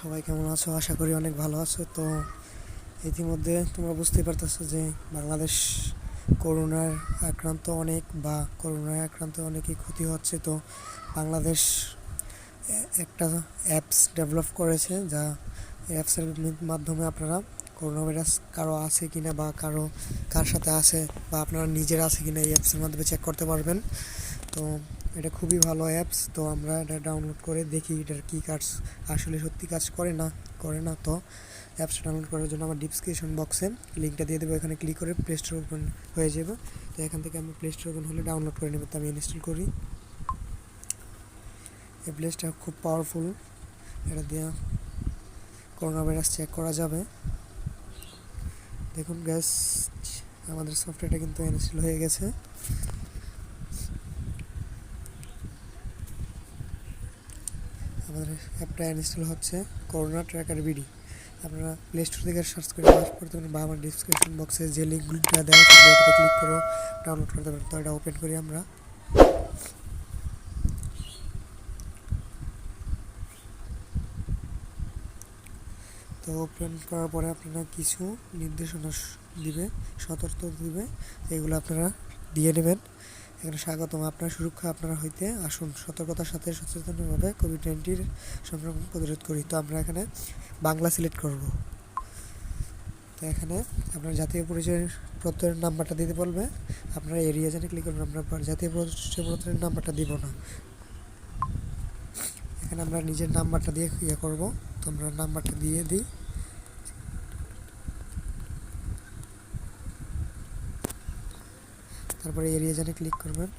সবাই কেমন আছো? আশা করি অনেক ভালো আছো। তো ইতিমধ্যে তোমরা বুঝতেই পারতেছো যে বাংলাদেশ করোনার করোনায় আক্রান্ত অনেকই ক্ষতি হচ্ছে। তো বাংলাদেশ একটা অ্যাপস ডেভেলপ করেছে, যা অ্যাপসের মাধ্যমে আপনারা করোনা ভাইরাস কারো আছে কিনা বা কার সাথে আছে বা আপনারা নিজের আছে কিনা এই অ্যাপসের মাধ্যমে চেক করতে পারবেন। তো এটা খুবই ভালো অ্যাপস। তো আমরা এটা ডাউনলোড করে দেখি এটার কী কাজ আসলে সত্যি কাজ করে না। তো অ্যাপসটা ডাউনলোড করার জন্য আমার ডিসক্রিপশন বক্সে লিঙ্কটা দিয়ে দেবো, এখানে ক্লিক করে প্লে স্টোর ওপেন হয়ে যাবে। তো এখান থেকে আমরা প্লে স্টোর ওপেন হলে ডাউনলোড করে নেব। তো আমি ইনস্টল করি। এই প্লেসটা খুব পাওয়ারফুল, এটা দিয়ে করোনা ভাইরাস চেক করা যাবে। দেখুন গ্যাস, আমাদের সফটওয়্যারটা কিন্তু ইনস্টল হয়ে গেছে। আমাদের অ্যাপটা ইনস্টল হচ্ছে, করোনা ট্র্যাকার বিডি। আপনারা প্লে স্টোর থেকে সার্চ করে ডাউনলোড করতে পারেন বা আমার ডিসক্রিপশন বক্সে যে লিঙ্কগুলিটা দেওয়া থাকবে ওটাতে ক্লিক করে ডাউনলোড করতে পারেন। তো এটা ওপেন করি আমরা। তো ওপেন করার পরে আপনারা কিছু নির্দেশনা সতর্ক দিবে, এগুলো আপনারা দিয়ে নেবেন। এখানে স্বাগতম, আপনার সুরক্ষা আপনারা হইতে আসুন, সতর্কতার সাথে সচেতনভাবে কোভিড-19 সংক্রমণ প্রতিরোধ করি। তো আমরা এখানে বাংলা সিলেক্ট করব। তো এখানে আপনার জাতীয় পরিচয়পত্রের নাম্বারটা দিতে বলবে, আপনারা এরিয়া জানে ক্লিক করবেন। আমরা জাতীয় পরিচয়পত্রের নাম্বারটা দিব না, এখানে আমরা নিজের নাম্বারটা দিয়ে করব। তো আমরা নাম্বারটা দিয়ে দিই। তারপরে এরিয়া জানে ক্লিক করবেন।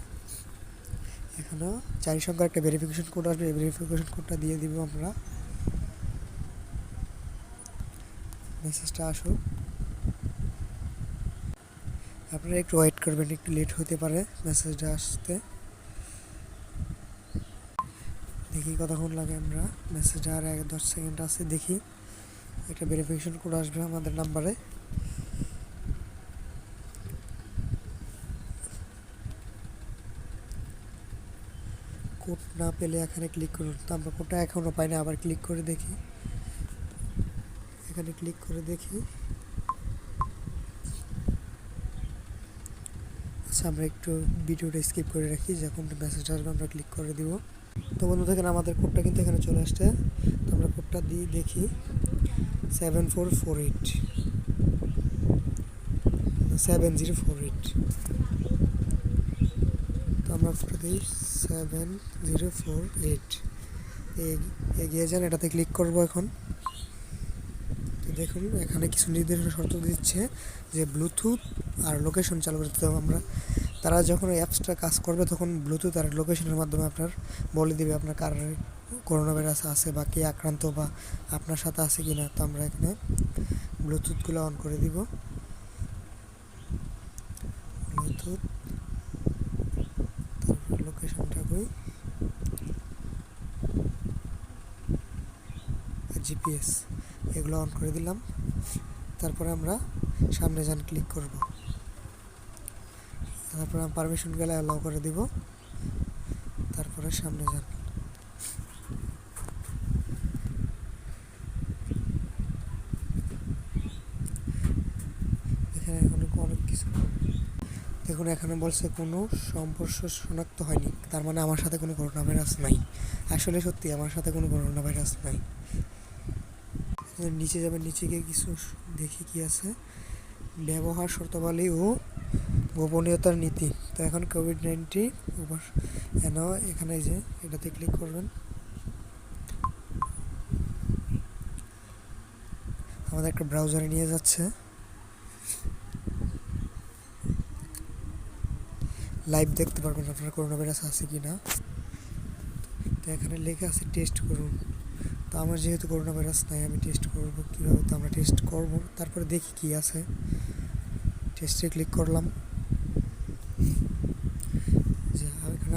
এখানেও 4 সংখ্যার একটা ভেরিফিকেশন কোড আসবে, এই ভেরিফিকেশন কোডটা দিয়ে দিব আমরা। মেসেজটা আসুক, আপনারা একটু ওয়েট করবেন, একটু লেট হতে পারে মেসেজটা আসতে। দেখি কতক্ষণ লাগে। আমরা মেসেজটা আর 10 সেকেন্ড আছে, দেখি একটা ভেরিফিকেশন কোড আসবে আমাদের নাম্বারে। কোড না পেলে এখানে ক্লিক করুন। তো আমরা কোডটা এখনও পাই না, আবার ক্লিক করে দেখি। এখানে ক্লিক করে দেখি। আচ্ছা, আমরা একটু ভিডিওটা স্কিপ করে রাখি, যখন মেসেজটা আসবে আমরা ক্লিক করে দিব। তো বন্ধু দেখেন আমাদের কোডটা কিন্তু এখানে চলে আসছে। তো আমরা কোডটা দিয়ে দেখি 7448 7048। তো আমরা কোডটা দিই 7048, এগিয়ে যান, এটাতে ক্লিক করব এখন। তো দেখুন এখানে কিছু নির্দেশনা শর্ত দিচ্ছে যে ব্লুটুথ আর লোকেশন চালু করতে হবে। তারা যখন অ্যাপসটা কাজ করবে তখন ব্লুটুথ আর লোকেশনের মাধ্যমে আপনার বলে দিবে আপনার কার করোনা ভাইরাস আছে বা কে আক্রান্ত বা আপনার সাথে আছে কিনা। তো আমরা এখানে ব্লুটুথগুলো অন করে দিব। ব্লুটুথ, তারপর লোকেশনটা কই, জিপিএস, এগুলো অন করে দিলাম। তারপরে আমরা সামনে যান ক্লিক করব। তারপরে আমি পারমিশন গেলে অ্যালাউ করে দিব। তারপরে সামনে যান। এখানে এখন অনেক কিছু দেখুন, এখানে বলছে কোনো সম্পর্ক শনাক্ত হয়নি, তার মানে আমার সাথে কোনো করোনা ভাইরাস নাই। আসলে সত্যি আমার সাথে কোনো করোনা ভাইরাস নাই। নিচে যাবেন, নিচে গিয়ে কিছু দেখি কি আছে, ব্যবহার শর্তাবলী ও গোপনীয়তার নীতি। তো এখন কোভিড-19 এখানে যে এটাতে ক্লিক করবেন। আমাদের একটা ব্রাউজারে নিয়ে যাচ্ছে, লাইভ দেখতে পারবেন আপনার করোনা ভাইরাস আছে কি না। তো এখানে লেখা আছে টেস্ট করুন। তো আমার যেহেতু করোনা ভাইরাস নাই, আমি টেস্ট করব কীভাবে? তো আমরা টেস্ট করব, তারপরে দেখি কি আছে। টেস্টে ক্লিক করলাম। যে এখানে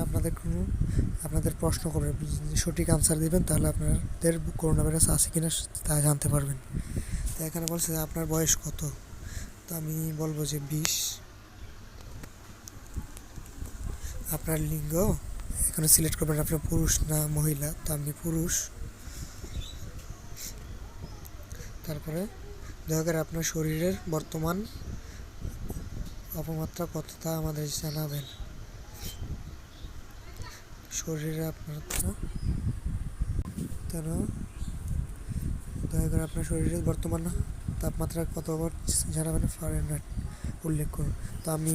আপনাদের প্রশ্ন করে সঠিক আনসার দিবেন, তাহলে আপনাদের করোনা ভাইরাস আছে কিনা তা জানতে পারবেন। তো এখানে বলছে যে আপনার বয়স কত। তো আমি বলবো যে 20। আপনার লিঙ্গ এখানে সিলেক্ট করবেন, আপনার পুরুষ না মহিলা। তো আমি পুরুষ। তারপরে দয়া করে আপনার শরীরের বর্তমান তাপমাত্রা কত তা আমাদের জানাবেন। শরীরে আপনার দয়া করে আপনার শরীরের বর্তমান তাপমাত্রা কত জানাবেন, ফারেনহাইট উল্লেখ করুন। তো আমি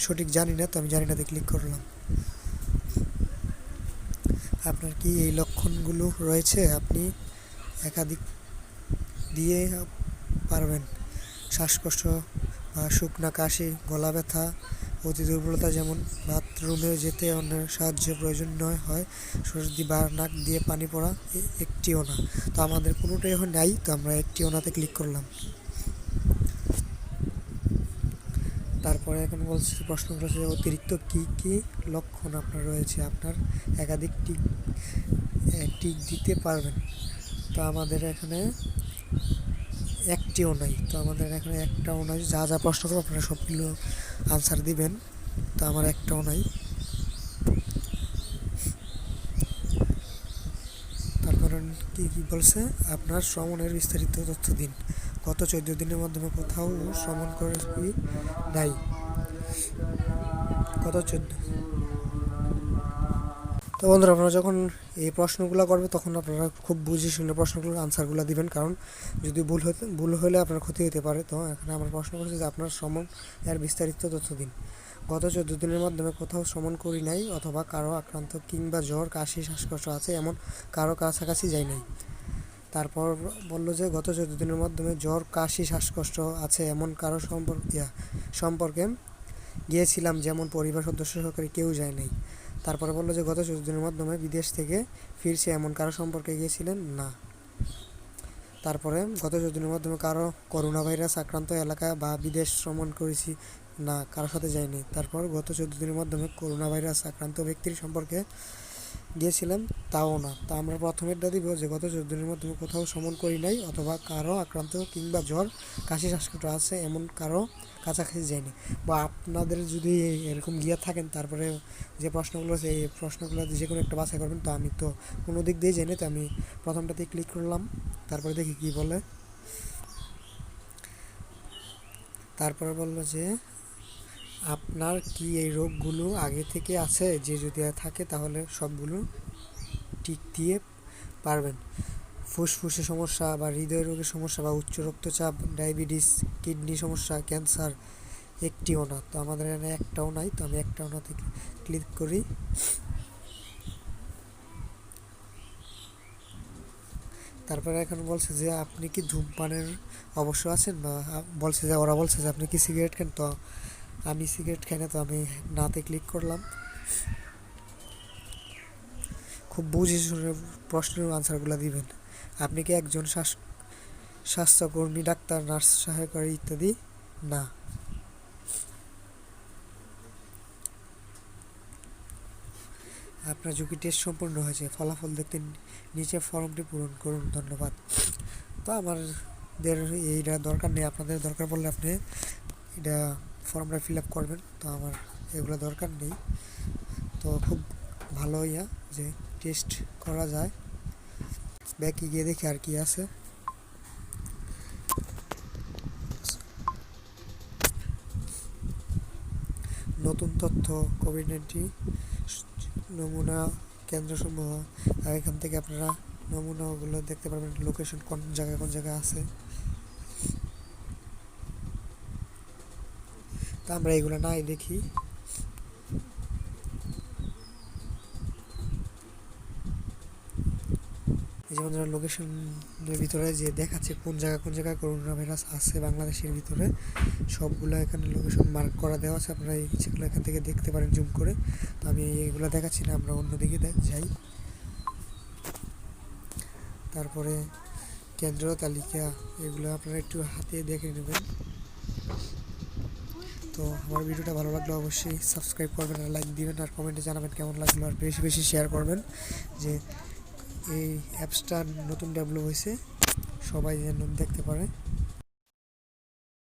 সঠিক জানি না, তো আমি জানি নাতে ক্লিক করলাম। আপনার কি এই লক্ষণগুলো রয়েছে? আপনি একাধিক দিয়ে পারবেন। শ্বাসকষ্ট বা শুকনা কাশি, গলা ব্যথা, অতি দুর্বলতা, যেমন বাথরুমে যেতে অন্যের সাহায্য প্রয়োজন নয় হয়, সর্দি বা নাক দিয়ে পানি পড়া, একটিও না। তো আমাদের কোনোটাই নাই, তো আমরা একটিও নাতে ক্লিক করলাম। তারপরে এখন প্রশ্ন করেছে অতিরিক্ত কি কি লক্ষণ আপনার রয়েছে, আপনার একাধিক টিক দিতে পারবেন। তো আমাদের এখানে একটিও নাই, তো আমাদের এখানে একটাও নাই। যা যা প্রশ্ন করবো আপনারা সবগুলো আনসার দিবেন, তো আমার একটাও নাই। তারপরে কি কি বলছে, আপনার শ্রমণের বিস্তারিত তথ্য দিন। গত 14 দিনের মাধ্যমে কোথাও শ্রমণ করে নাই। গত 14। তো বন্ধুরা, আপনারা যখন এই প্রশ্নগুলো করবে তখন আপনারা খুব বুঝে শুনে প্রশ্নগুলোর আনসারগুলো দিবেন, কারণ যদি ভুল হলে আপনার ক্ষতি হতে পারে। তো এখানে আমার প্রশ্ন করছে যে আপনার শ্রমণ এর বিস্তারিত তথ্য দিন। গত 14 দিনের মাধ্যমে কোথাও শ্রমণ করি নাই, অথবা কারো আক্রান্ত কিংবা জ্বর, কাশি, শ্বাসকষ্ট আছে এমন কারো কাছাকাছি যাই নাই। তারপর বললো যে গত 14 দিনের মাধ্যমে জ্বর, কাশি, শ্বাসকষ্ট আছে এমন কারো সম্পর্কে গিয়েছিলাম, যেমন পরিবার সদস্য সহকারে কেউ যায় নাই। তারপরে বললো যে গত 14 দিনের মাধ্যমে বিদেশ থেকে ফিরছে এমন কারো সম্পর্কে গিয়েছিলেন না। তারপরে গত 14 দিনের মাধ্যমে কারো করোনা ভাইরাস আক্রান্ত এলাকা বা বিদেশ ভ্রমণ করেছি না, কারোর সাথে যায়নি। তারপর গত 14 দিনের মাধ্যমে করোনা ভাইরাস আক্রান্ত ব্যক্তির সম্পর্কে গিয়েছিলাম, তাও না। তা আমরা প্রথমেরটা দিব যে গত 14 দিনের মাধ্যমে কোথাও ভ্রমণ করি নাই, অথবা কারো আক্রান্ত কিংবা জ্বর, কাশি, শ্বাসকষ্ট আছে এমন কারো কাছাকাছি যায়নি। বা আপনাদের যদি এরকম গিয়ে থাকেন, তারপরে যে প্রশ্নগুলো আছে এই প্রশ্নগুলো যে কোনো একটা বাছাই করবেন। তো আমি তো কোনো দিক দিয়ে যাইনি, তো আমি প্রথমটাতে ক্লিক করলাম, তারপরে দেখি কি বলে। তারপরে বললো যে আপনার কি এই রোগগুলো আগে থেকে আছে, যে যদি থাকে তাহলে সবগুলো টিক দিয়ে পারবেন। ফুসফুসে সমস্যা বা হৃদয় রোগের সমস্যা বা উচ্চ রক্তচাপ, ডায়াবেটিস, কিডনি সমস্যা, ক্যান্সার একটিও না। তো আমাদের এখানে একটাও নাই, তো আমি একটাও না থেকে ক্লিক করি। তারপরে এখন বলছে যে আপনি কি ধূমপানের অবশ্য আছেন, বা বলছে যে ওরা বলছে যে আপনি কি সিগারেট খান। তো আমি সিগারেট খাই না, তো আমি নাতে ক্লিক করলাম। খুব বুঝে শুনে প্রশ্নের আনসারগুলো দিবেন। আপনি কি একজন স্বাস্থ্যকর্মী, ডাক্তার, নার্স, সহায়কারী ইত্যাদি? না। আপনার ঝুঁকি টেস্ট সম্পূর্ণ হয়েছে, ফলাফল দেখতে নিচে ফর্মটি পূরণ করুন, ধন্যবাদ। তো আমাদের এইটা দরকার নেই, আপনাদের দরকার পড়লে আপনি এটা ফর্মটা ফিল আপ করবেন। তো আমার এগুলো দরকার নেই। তো খুব ভালো যে টেস্ট করা যায়। ব্যাকে গিয়ে দেখি আর কি আছে। নতুন তথ্য, কোভিড-19 নমুনা কেন্দ্রসমূহ, আর এখান থেকে আপনারা নমুনাগুলো দেখতে পারবেন, লোকেশন কোন জায়গায় আছে। তা আমরা এগুলো নাই দেখি। যেমন লোকেশনের ভিতরে যে দেখাচ্ছে কোন জায়গায় করোনা ভাইরাস আছে বাংলাদেশের ভিতরে, সবগুলো এখানে লোকেশন মার্ক করা দেওয়া আছে। আপনারা সেগুলো এখান থেকে দেখতে পারেন জুম করে। তো আমি এগুলো দেখাচ্ছি না, আমরা অন্যদিকে যাই। তারপরে কেন্দ্র তালিকা, এগুলো আপনারা একটু হাতে দেখে নেবেন। তো আমার ভিডিওটা ভালো লাগলে অবশ্যই সাবস্ক্রাইব করবেন, আর লাইক দিবেন, আর কমেন্টে জানাবেন কেমন লাগলো, আর বেশি বেশি শেয়ার করবেন, যে এই অ্যাপসটা নতুন ডেভেলপ হয়েছে, সবাই যেন দেখতে পারে।